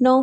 9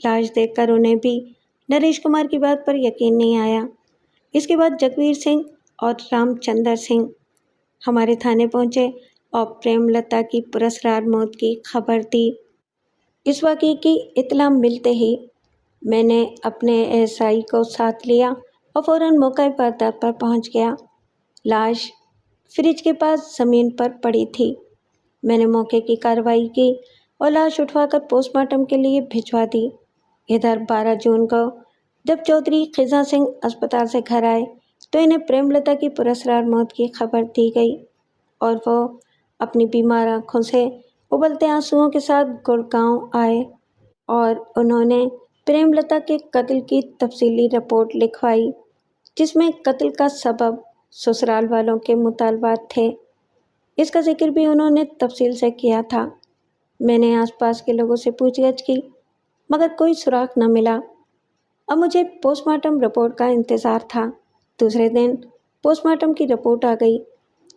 لاش دیکھ کر انہیں بھی نریش کمار کی بات پر یقین نہیں آیا۔ اس کے بعد جگویر سنگھ اور رام چندر سنگھ ہمارے تھانے پہنچے اور پریم لتا کی پراسرار موت کی خبر دی۔ اس واقعے کی اطلاع ملتے ہی میں نے اپنے SI کو ساتھ لیا اور فوراً موقع واردات پر پہنچ گیا۔ لاش فریج کے پاس زمین پر پڑی تھی۔ میں نے موقع کی کارروائی کی اور لاش اٹھوا کر پوسٹ مارٹم کے لیے بھجوا دی۔ ادھر 12 جون کو جب چودھری خزاں سنگھ اسپتال سے گھر آئے تو انہیں پریم لتا کی پراسرار موت کی خبر دی گئی اور وہ اپنی بیمار آنکھوں سے ابلتے آنسوؤں کے ساتھ گڑگاؤں آئے اور انہوں نے پریم لتا کے قتل کی تفصیلی رپورٹ لکھوائی، جس میں قتل کا سبب سسرال والوں کے مطالبات تھے۔ اس کا ذکر بھی انہوں نے تفصیل سے کیا تھا۔ میں نے آس پاس کے لوگوں سے پوچھ گچھ کی مگر کوئی سراغ نہ ملا۔ اب مجھے پوسٹ مارٹم رپورٹ کا انتظار تھا۔ دوسرے دن پوسٹ مارٹم کی رپورٹ آ گئی،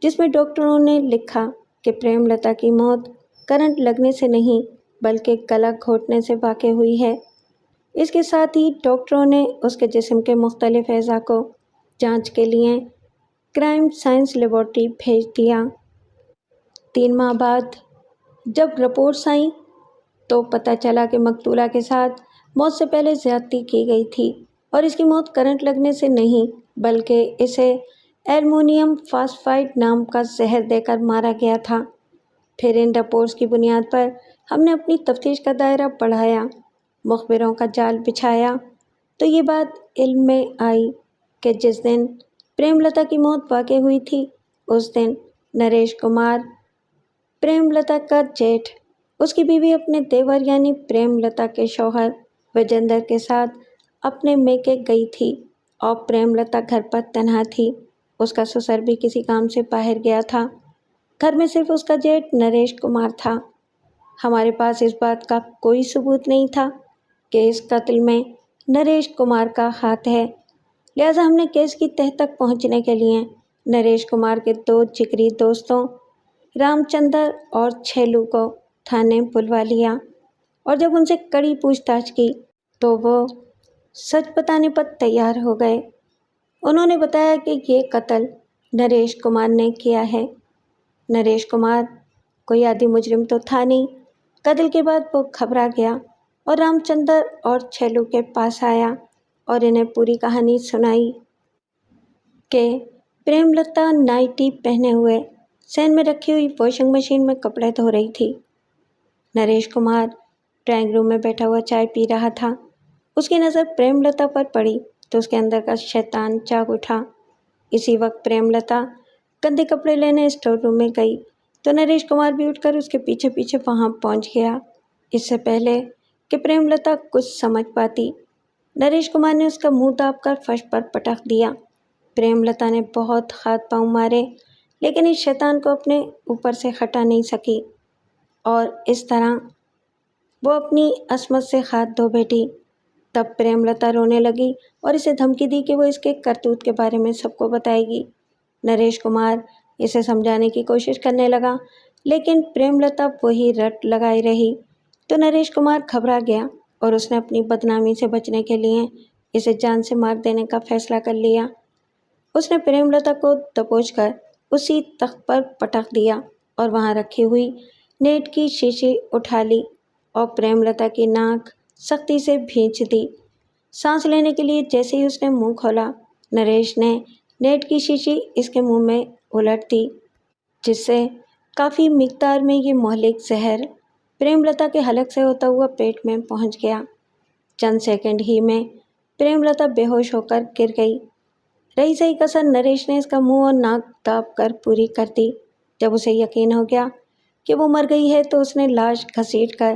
جس میں ڈاکٹروں نے لکھا کہ پریم لتا کی موت کرنٹ لگنے سے نہیں بلکہ گلا گھونٹنے سے واقع ہوئی ہے۔ اس کے ساتھ ہی ڈاکٹروں نے اس کے جسم کے مختلف اعضاء کو جانچ کے لیے کرائم سائنس لیبارٹری بھیج دیا۔ 3 ماہ بعد جب رپورٹس آئیں تو پتہ چلا کہ مقتولہ کے ساتھ موت سے پہلے زیادتی کی گئی تھی اور اس کی موت کرنٹ لگنے سے نہیں بلکہ اسے ایلومینیم فاسفائڈ نام کا زہر دے کر مارا گیا تھا۔ پھر ان رپورٹس کی بنیاد پر ہم نے اپنی تفتیش کا دائرہ بڑھایا، مخبروں کا جال بچھایا تو یہ بات علم میں آئی کہ جس دن پریم لتا کی موت واقع ہوئی تھی اس دن نریش کمار پریم لتا کا جیٹھ اس کی بیوی اپنے دیور یعنی پریم لتا کے شوہر وجیندر کے ساتھ اپنے میکے گئی تھی اور پریم لتا گھر پر تنہا تھی۔ اس کا سسر بھی کسی کام سے باہر گیا تھا۔ گھر میں صرف اس کا جیٹھ نریش کمار تھا۔ ہمارے پاس اس بات کا کوئی ثبوت نہیں تھا کہ اس قتل میں نریش کمار کا ہاتھ ہے، لہٰذا ہم نے کیس کی تہہ تک پہنچنے کے لیے نریش کمار کے 2 جگری دوستوں رام چندر اور چھیلو کو تھانے بلوا لیا اور جب ان سے کڑی پوچھ تاچھ کی تو وہ سچ بتانے پر تیار ہو گئے۔ انہوں نے بتایا کہ یہ قتل نریش کمار نے کیا ہے۔ نریش کمار کوئی عادی مجرم تو تھا نہیں۔ قتل کے بعد وہ گھبرا گیا اور رام چندر اور چھیلو کے پاس آیا اور انہیں پوری کہانی سنائی کہ پریم لتا نائٹی پہنے ہوئے سین میں رکھی ہوئی واشنگ مشین میں کپڑے دھو رہی تھی۔ نریش کمار ڈرائنگ روم میں بیٹھا ہوا چائے پی رہا تھا۔ اس کی نظر پریم لتا پر پڑی تو اس کے اندر کا شیطان جاگ اٹھا۔ اسی وقت پریم لتا گندے کپڑے لینے اسٹور روم میں گئی تو نریش کمار بھی اٹھ کر اس کے پیچھے پیچھے وہاں پہنچ گیا۔ اس سے پہلے کہ پریم لتا کچھ سمجھ پاتی، نریش کمار نے اس کا منہ داب کر فرش پر پٹک دیا۔ پریم لتا نے بہت ہاتھ پاؤں مارے لیکن اس شیطان کو اپنے اوپر سے ہٹا نہیں سکی اور اس طرح وہ اپنی عصمت سے ہاتھ دھو بیٹھی۔ تب پریم لتا رونے لگی اور اسے دھمکی دی کہ وہ اس کے کرتوت کے بارے میں سب کو بتائے گی۔ نریش کمار اسے سمجھانے کی کوشش کرنے لگا لیکن پریم لتا وہی رٹ لگائی رہی تو نریش کمار گھبرا گیا اور اس نے اپنی بدنامی سے بچنے کے لیے اسے جان سے مار دینے کا فیصلہ کر لیا۔ اس نے پریم لتا کو دبوچ کر اسی تخت پر پٹک دیا اور وہاں رکھی ہوئی نیٹ کی شیشی اٹھا لی اور پریم لتا کی ناک سختی سے بھینچ دی۔ سانس لینے کے لیے جیسے ہی اس نے منہ کھولا، نریش نے نیٹ کی شیشی اس کے منہ میں الٹ دی، جس سے کافی مقدار میں یہ مہلک زہر پریم لتا کے حلق سے ہوتا ہوا پیٹ میں پہنچ گیا۔ چند سیکنڈ ہی میں پریم لتا بے ہوش ہو کر گر گئی۔ رہی سہی کسر نریش نے اس کا منہ اور ناک داب کر پوری کر دی۔ جب اسے یقین ہو گیا کہ وہ مر گئی ہے تو اس نے لاش گھسیٹ کر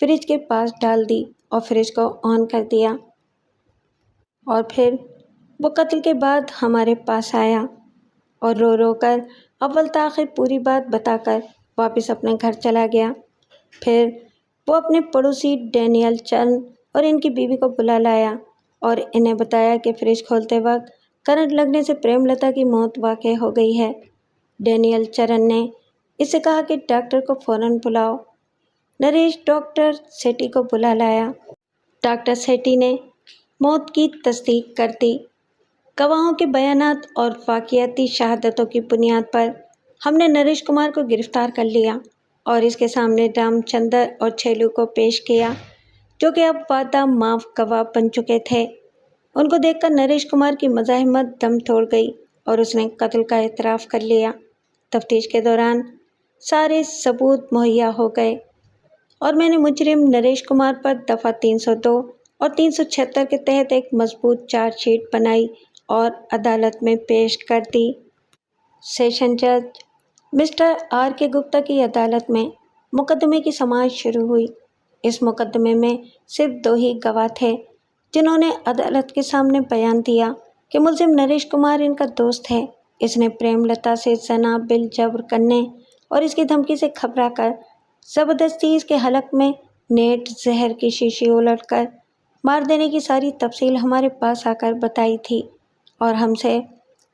فریج کے پاس ڈال دی اور فریج کو آن کر دیا اور پھر وہ قتل کے بعد ہمارے پاس آیا اور رو رو کر اول تاخیر پوری بات بتا کر واپس اپنے گھر چلا گیا۔ پھر وہ اپنے پڑوسی ڈینیل چرن اور ان کی بیوی کو بلا لایا اور انہیں بتایا کہ فریج کھولتے وقت کرنٹ لگنے سے پریم لتا کی موت واقع ہو گئی ہے۔ ڈینیل چرن نے اس سے کہا کہ ڈاکٹر کو فوراً بلاؤ۔ نریش ڈاکٹر سیٹی کو بلا لایا ڈاکٹر سیٹھی نے موت کی تصدیق کر دی۔ گواہوں کے بیانات اور واقعاتی شہادتوں کی بنیاد پر ہم نے نریش کمار کو گرفتار کر لیا اور اس کے سامنے رام چندر اور چھیلو کو پیش کیا، جو کہ اب وعدہ معاف گواہ بن چکے تھے۔ ان کو دیکھ کر نریش کمار کی مزاحمت دم توڑ گئی اور اس نے قتل کا اعتراف کر لیا۔ تفتیش کے دوران سارے ثبوت مہیا ہو گئے اور میں نے مجرم نریش کمار پر دفعہ 302 اور 376 کے تحت ایک مضبوط چارج شیٹ بنائی اور عدالت میں پیش کر دی۔ سیشن جج مسٹر آر کے گپتا کی عدالت میں مقدمے کی سماعت شروع ہوئی۔ اس مقدمے میں صرف 2 ہی گواہ تھے جنہوں نے عدالت کے سامنے بیان دیا کہ ملزم نریش کمار ان کا دوست ہے۔ اس نے پریم لتا سے زنا بالجبر کرنے اور اس کی دھمکی سے گھبرا کر زبردستی اس کے حلق میں نیٹ زہر کی شیشی الٹ کر مار دینے کی ساری تفصیل ہمارے پاس آ کر بتائی تھی اور ہم سے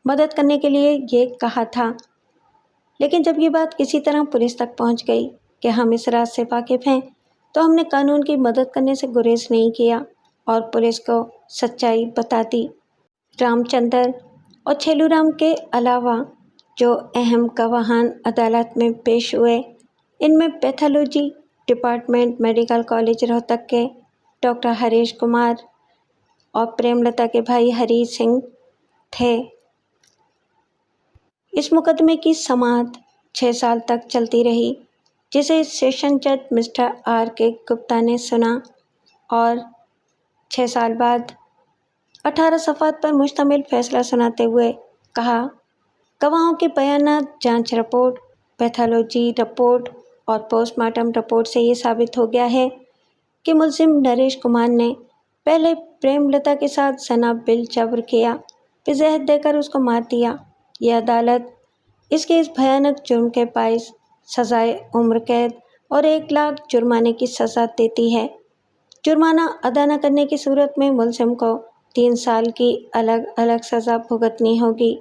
مدد کرنے کے لیے یہ کہا تھا۔ لیکن جب یہ بات کسی طرح پولیس تک پہنچ گئی کہ ہم اس راز سے واقف ہیں تو ہم نے قانون کی مدد کرنے سے گریز نہیں کیا اور پولیس کو سچائی بتا دی۔ رام چندر اور چھیلو رام کے علاوہ جو اہم گواہان عدالت میں پیش ہوئے، ان میں pathology department medical college Rohtak کے ڈاکٹر ہریش کمار اور پریم لتا کے بھائی ہری سنگھ تھے۔ اس مقدمے کی سماعت 6 سال تک چلتی رہی، جسے سیشن جج مسٹر آر کے گپتا نے سنا اور 6 سال بعد 18 صفحات پر مشتمل فیصلہ سناتے ہوئے کہا، گواہوں کے بیانات، جانچ رپورٹ، پیتھولوجی رپورٹ اور پوسٹ مارٹم رپورٹ سے یہ ثابت ہو گیا ہے کہ ملزم نریش کمار نے پہلے پریم لتا کے ساتھ زنا بالجبر کیا، پھر زہر دے کر اس کو مار دیا۔ یہ عدالت اس کے اس بھیانک جرم کے باعث سزائے عمر قید اور 1 لاکھ جرمانے کی سزا دیتی ہے۔ جرمانہ ادا نہ کرنے کی صورت میں ملزم کو 3 سال کی الگ الگ سزا بھگتنی ہوگی۔